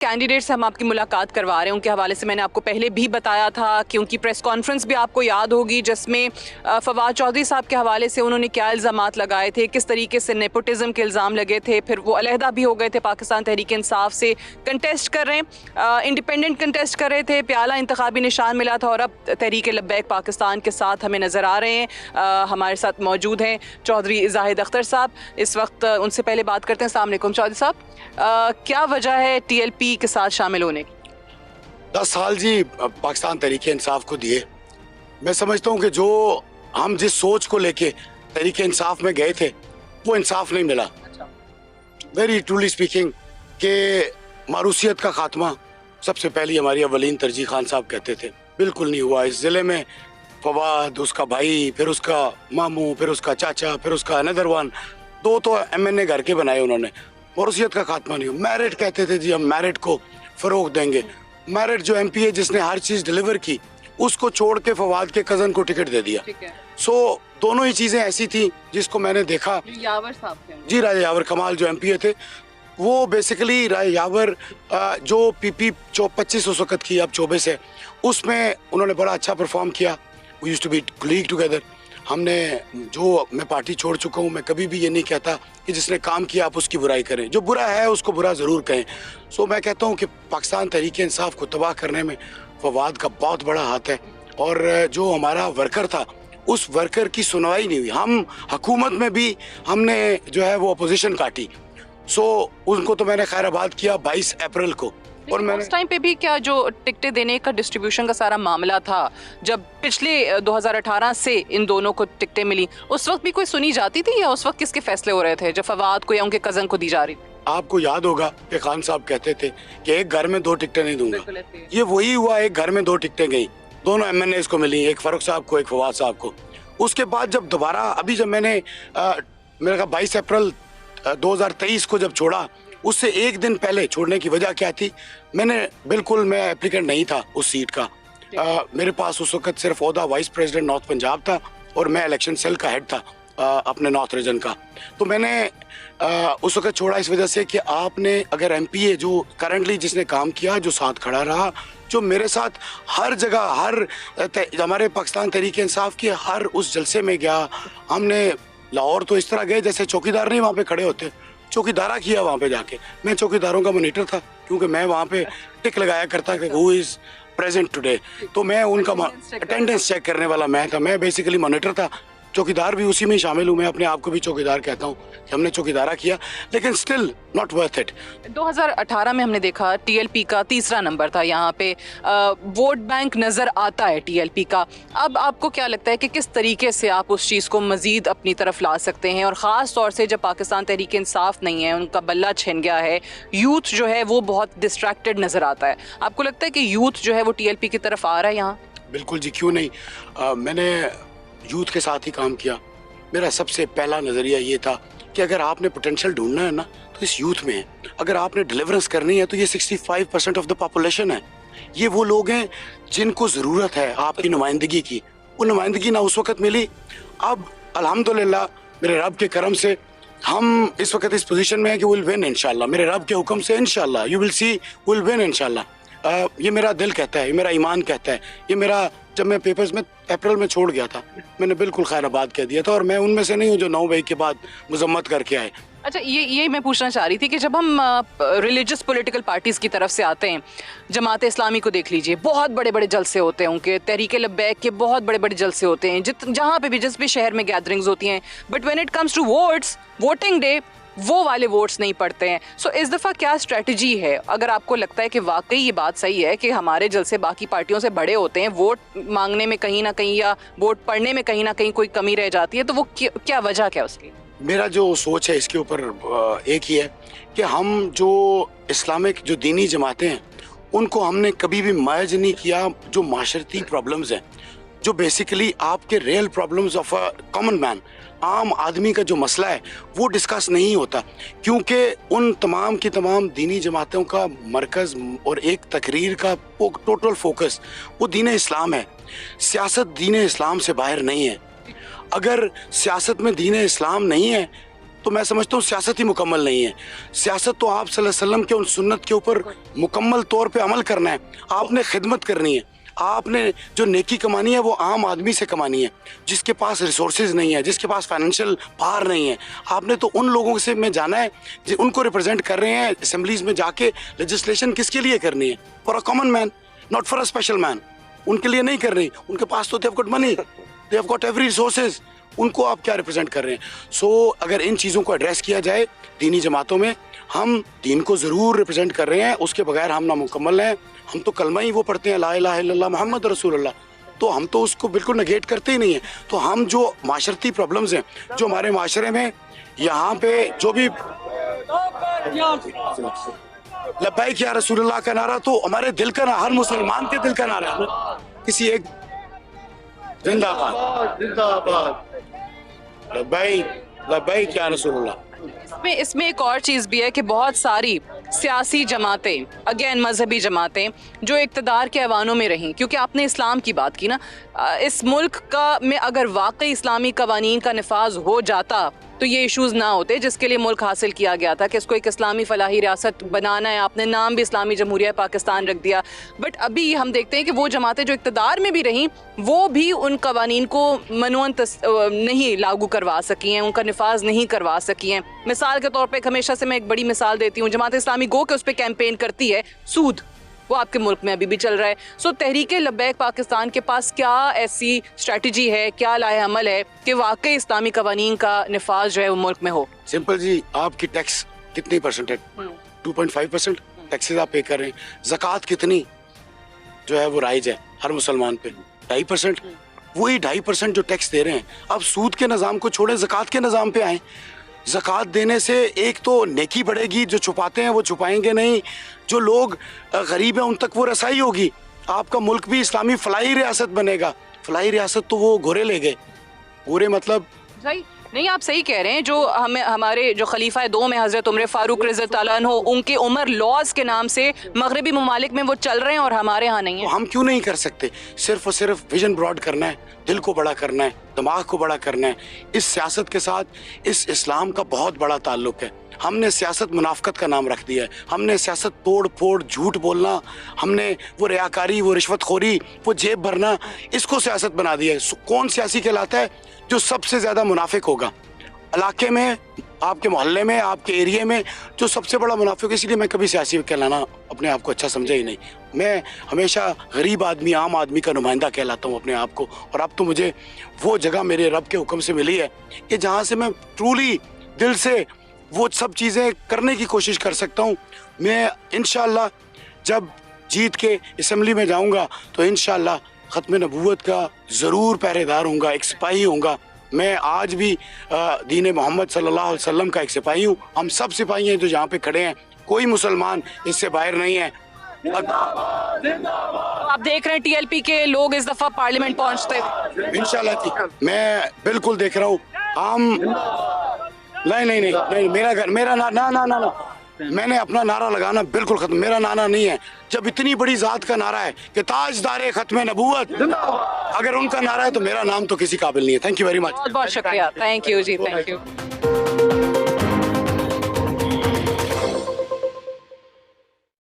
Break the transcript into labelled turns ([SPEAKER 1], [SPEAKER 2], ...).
[SPEAKER 1] Candidate से हम आपकी मुलाकात करवा रहे हैं, उनके हवाले से मैंने आपको पहले भी बताया था कि उनकी प्रेस कॉन्फ्रेंस भी आपको याद होगी, जिसमें फवाद चौधरी साहब के हवाले से उन्होंने क्या इल्ज़ामात लगाए थे, किस तरीके से नेपोटिज्म के इल्ज़ाम लगे थे, फिर वो अलहदा भी हो गए थे, पाकिस्तान तहरीक इंसाफ से कंटेस्ट कर रहे हैं, इंडिपेंडेंट कंटेस्ट कर रहे थे, प्याला इंतखाबी निशान मिला था और अब तहरीक लब्बैक पाकिस्तान के साथ हमें नज़र आ रहे हैं। हमारे साथ मौजूद हैं चौधरी जाहिद अख्तर साहब। इस वक्त उनसे पहले बात करते हैं। अस्सलाम वालेकुम चौधरी साहब, क्या वजह है TLP के साथ शामिल होने की?
[SPEAKER 2] 10 साल जी पाकिस्तान तहरीक इंसाफ को दिए। मैं समझता हूँ कि जो हम जिस सोच को लेके तहरीक इंसाफ में गए थे वो इंसाफ नहीं मिला। वेरी ट्रूली स्पीकिंग के मारूसियत का खात्मा सबसे पहली हमारी अवलीन तरजीह खान साहब कहते थे, बिल्कुल नहीं हुआ। इस जिले में फवाद, उसका भाई, फिर उसका मामू, फिर उसका चाचा, फिर उसका अनदर वन, 2 तो MNA घर के बनाए उन्होंने। मारूसियत का खात्मा नहीं हुआ। मैरिट कहते थे जी हम मैरिट को फरोग देंगे। मैरिट जो MP है जिसने हर चीज डिलीवर की, उसको छोड़ के फवाद के कजन को टिकट दे दिया। सो दोनों ही चीजें ऐसी थी जिसको मैंने देखा।
[SPEAKER 1] यावर साहब थे
[SPEAKER 2] जी, राजा यावर कमाल जो MP थे, वो बेसिकली राजा यावर जो PP 25 उस वक्त की, अब 24 है, उसमें उन्होंने बड़ा अच्छा परफॉर्म किया। We used to be colleague together. हमने जो मैं पार्टी छोड़ चुका हूँ, मैं कभी भी ये नहीं कहता कि जिसने काम किया आप उसकी बुराई करें, जो बुरा है उसको बुरा ज़रूर कहें। सो मैं कहता हूँ कि पाकिस्तान तहरीक इंसाफ को तबाह करने में फवाद का बहुत बड़ा हाथ है। और जो हमारा वर्कर था, उस वर्कर की सुनवाई नहीं हुई। हम हुकूमत में भी हमने जो है वो अपोजिशन काटी। सो उनको तो मैंने खैराबाद किया 22 अप्रैल को। और मैंने
[SPEAKER 1] उस टाइम पे भी क्या जो टिकटें देने का डिस्ट्रीब्यूशन का सारा मामला था, जब पिछले 2018 से इन दोनों को टिकटें मिली, उस वक्त भी कोई सुनी जाती थी या उस वक्त किसके फैसले हो रहे थे जब फवाद को या उनके कजन को दी जा रही थी?
[SPEAKER 2] आपको याद होगा कि खान साहब कहते थे कि एक घर में 2 टिकटें नहीं दूंगा। ये वही हुआ, एक घर में 2 टिकटें गई, दोनों MNAs को मिली, एक फारूक साहब को, एक फवाद साहब को। उसके बाद जब दोबारा अभी जब मैंने मेरे का 22 अप्रैल 2023 को जब छोड़ा, उससे एक दिन पहले छोड़ने की वजह क्या थी? मैं एप्लीकेंट नहीं था उस सीट का। मेरे पास उस वक्त सिर्फ ओहदा वाइस प्रेसिडेंट नॉर्थ पंजाब था और मैं इलेक्शन सेल का हेड था अपने नॉर्थ रीजन का। तो मैंने उस वक्त छोड़ा इस वजह से कि आपने अगर MPA जो करंटली जिसने काम किया, जो साथ खड़ा रहा, जो मेरे साथ हर जगह, हर हमारे पाकिस्तान तहरीक इंसाफ की हर उस जलसे में गया। हमने लाहौर तो इस तरह गए जैसे चौकीदार नहीं वहाँ पे खड़े होते, चौकीदारा किया वहाँ पे जाके। मैं चौकीदारों का मॉनिटर था क्योंकि मैं वहाँ पे टिक लगाया करता कि हु इज प्रेजेंट टुडे। तो मैं उनका अटेंडेंस चेक करने वाला मैं था। मैं बेसिकली मॉनिटर था, चौकीदार भी उसी में शामिल हूँ। मैं अपने आप को भी चौकीदार कहता हूँ कि हमने चौकीदारा किया, लेकिन स्टिल नॉट वर्थ इट।
[SPEAKER 1] 2018 में हमने देखा TLP का तीसरा नंबर था, यहाँ पे वोट बैंक नज़र आता है TLP का। अब आपको क्या लगता है कि किस तरीके से आप उस चीज़ को मज़ीद अपनी तरफ ला सकते हैं, और ख़ास तौर से जब पाकिस्तान तहरीक इंसाफ नहीं है, उनका बल्ला छिन गया है, यूथ जो है वो बहुत डिस्ट्रैक्टेड नज़र आता है, आपको लगता है कि यूथ जो है वो TLP की तरफ आ रहा है यहाँ?
[SPEAKER 2] बिल्कुल जी, क्यों नहीं। मैंने यूथ के साथ ही काम किया। मेरा सबसे पहला नज़रिया ये था कि अगर आपने पोटेंशियल ढूंढना है ना तो इस यूथ में है। अगर आपने डिलीवरेंस करनी है तो ये 65% ऑफ द पॉपुलेशन है। ये वो लोग हैं जिनको ज़रूरत है आपकी नुमाइंदगी की। वो नुमाइंदगी ना उस वक्त मिली। अब अल्हम्दुलिल्लाह मेरे रब के करम से हम इस वक्त इस पोजीशन में है कि विल विन इंशाल्लाह। मेरे रब के हुक्म से इंशाल्लाह you will see will win इंशाल्लाह। ये मेरा दिल कहता है, ये मेरा ईमान कहता है, ये मेरा, जब मैं पेपर्स में अप्रैल में छोड़ गया था, मैंने बिल्कुल खैराबाद कह दिया था। और मैं उनमें से नहीं हूँ जो 9 मई के बाद मजम्मत करके आए।
[SPEAKER 1] अच्छा, ये मैं पूछना चाह रही थी कि जब हम रिलीजियस पॉलिटिकल पार्टीज़ की तरफ से आते हैं, जमात इस्लामी को देख लीजिए, बहुत बड़े बड़े जलसे होते हैं उनके, तहरीक लब्बैक के बहुत बड़े बड़े जलसे होते हैं, जहाँ पे भी जिस भी शहर में गैदरिंग्स होती हैं, but when it comes to votes, voting day, वो वाले वोट्स नहीं पड़ते हैं। सो इस दफ़ा क्या स्ट्रेटजी है? अगर आपको लगता है कि वाकई ये बात सही है कि हमारे जलसे बाकी पार्टियों से बड़े होते हैं, वोट मांगने में कहीं ना कहीं या वोट पड़ने में कहीं ना कहीं कोई कमी रह जाती है, तो वो क्या वजह क्या उसकी?
[SPEAKER 2] मेरा जो सोच है इसके ऊपर एक ही है कि हम जो इस्लामिक जो दीनी जमातें हैं उनको हमने कभी भी मर्ज नहीं किया। जो माशरती प्रॉब्लम्स हैं, जो बेसिकली आपके real problems of a common man, आम आदमी का जो मसला है, वो डिस्कस नहीं होता, क्योंकि उन तमाम की तमाम दीनी जमातों का मरकज़ और एक तकरीर का टोटल फोकस वो दीन इस्लाम है। सियासत दीन इस्लाम से बाहर नहीं है। अगर सियासत में दीन इस्लाम नहीं है तो मैं समझता हूँ सियासत ही मुकम्मल नहीं है। सियासत तो आप सल्लल्लाहु अलैहि वसल्लम के उन सुन्नत के ऊपर मुकम्मल तौर पे अमल करना है। आपने खिदमत करनी है, आपने जो नेकी कमानी है वो आम आदमी से कमानी है, जिसके पास रिसोर्सेज नहीं है, जिसके पास फाइनेंशियल पावर नहीं है। आपने तो उन लोगों से में जाना है जो उनको रिप्रेजेंट कर रहे हैं असेंबलीज में जाके। लेजिस्लेशन किसके लिए करनी है? For a common man, not for a special man. उनके लिए नहीं कर रही। उनके पास तो they have got money, they have got every resources. उनको आप क्या रिप्रेजेंट कर रहे हैं? सो अगर इन चीज़ों को एड्रेस किया जाए दीनी जमातों में, हम दीन को ज़रूर रिप्रेजेंट कर रहे हैं, उसके बगैर हम नामुकम्मल हैं। हम तो कलमा ही वो पढ़ते हैं, ला इलाहा इल्लल्लाह मुहम्मद रसूलुल्लाह, तो हम तो उसको बिल्कुल नेगेट करते ही नहीं है। तो हम जो माशरती प्रॉब्लम्स हैं जो हमारे माशरे में यहाँ पे जो भी लब्बैक या रसूलुल्लाह का नारा तो हमारे दिल का, हर मुसलमान के दिल का नारा है। किसी एक जिंदाबाद जिंदाबाद लब्बैक लब्बैक या रसूलुल्लाह।
[SPEAKER 1] इसमें एक और चीज़ भी है कि बहुत सारी सियासी जमातें, अगेन मजहबी जमातें जो इक़्तिदार के ऐवानों में रहीं, क्योंकि आपने इस्लाम की बात की ना, इस मुल्क का में अगर वाकई इस्लामी कवानीन का नफाज हो जाता तो ये इश्यूज़ ना होते जिसके लिए मुल्क हासिल किया गया था कि इसको एक इस्लामी फलाही रियासत बनाना है। आपने नाम भी इस्लामी जमहूरिया पाकिस्तान रख दिया। बट अभी हम देखते हैं कि वो जमातें जो इक़्तिदार में भी रहीं वो भी उन कवानीन को मनून नहीं लागू करवा सकी हैं, उनका नफाज नहीं करवा सकी हैं। मिसाल के तौर पर हमेशा से मैं एक बड़ी मिसाल देती हूँ, जमात इस्लामी गो के उस पर कैंपेन करती है सूद, वो आपके मुल्क में अभी भी चल रहा है। सो तहरीक लब्बैक पाकिस्तान के पास क्या ऐसी स्ट्रेटजी है, क्या लाए अमल है कि वाकई इस्लामी कवानीन का नफाज जो है वो मुल्क में हो?
[SPEAKER 2] सिंपल जी, आपकी टैक्स कितनी परसेंट है? 2.5% टैक्सेस आप पे कर रहे हैं। ज़कात कितनी जो है वो राइज है हर मुसलमान पे? 2.5%। वही 2.5% जो टैक्स दे रहे हैं, अब सूद के निज़ाम को छोड़े, ज़कात के निज़ाम पे आए। ज़कात देने से एक तो नेकी बढ़ेगी, जो छुपाते हैं वो छुपाएंगे नहीं, जो लोग गरीब हैं उन तक वो रसाई होगी। आपका मुल्क भी इस्लामी फलाही रियासत बनेगा। फलाही रियासत तो वो घोड़े ले गए, पूरे मतलब
[SPEAKER 1] सही नहीं, आप सही कह रहे हैं। जो हमें हमारे जो खलीफा दो में हज़रत उमर फ़ारूक रज़ी अल्लाह अन्हु, उनके उमर लॉज के नाम से मगरबी ममालिक में वो चल रहे हैं और हमारे यहाँ नहीं है।
[SPEAKER 2] तो हम क्यों नहीं कर सकते? सिर्फ और सिर्फ विजन ब्रॉड करना है, दिल को बड़ा करना है, दिमाग को बड़ा करना है। इस सियासत के साथ इस इस्लाम का बहुत बड़ा ताल्लुक है। हमने सियासत मुनाफकत का नाम रख दिया है। हमने सियासत तोड़ फोड़, झूठ बोलना, हमने वो रियाकारी, वो रिश्वतखोरी, वो जेब भरना, इसको सियासत बना दिया है। कौन सियासी कहलाता है? जो सबसे ज़्यादा मुनाफिक होगा इलाके में, आपके मोहल्ले में, आपके एरिया में, जो सबसे बड़ा मुनाफिक। इसलिए मैं कभी सियासी कहलाना अपने आप को अच्छा समझा ही नहीं। मैं हमेशा गरीब आदमी, आम आदमी का नुमाइंदा कहलाता हूँ अपने आप को। और अब तो मुझे वो जगह मेरे रब के हुक्म से मिली है कि जहाँ से मैं ट्रूली दिल से वो सब चीज़ें करने की कोशिश कर सकता हूँ। मैं इंशाअल्लाह जब जीत के असेंबली में जाऊँगा तो इंशाअल्लाह ख़त्म नबूवत का ज़रूर पहरेदार होऊंगा, एक सिपाही होऊंगा। मैं आज भी दीन मोहम्मद सल्लल्लाहु अलैहि वसल्लम का एक सिपाही हूँ। हम सब सिपाही हैं जो यहाँ पे खड़े हैं, कोई मुसलमान इससे बाहर नहीं है।
[SPEAKER 1] आप देख रहे हैं टीएलपी के लोग इस दफा पार्लियामेंट पहुंचते हैं
[SPEAKER 2] इंशाल्लाह। मैं बिल्कुल देख रहा हूँ। हम नहीं, मेरा ना मैंने अपना नारा लगाना बिल्कुल खत्म। मेरा नारा नहीं है। जब इतनी बड़ी जात का नारा है कि ताजदारे खत्म नबूवत, अगर उनका नारा है तो मेरा नाम तो किसी काबिल नहीं है। Thank you very much.
[SPEAKER 1] बहुत बहुत शुक्रिया। Thank you ji, thank you.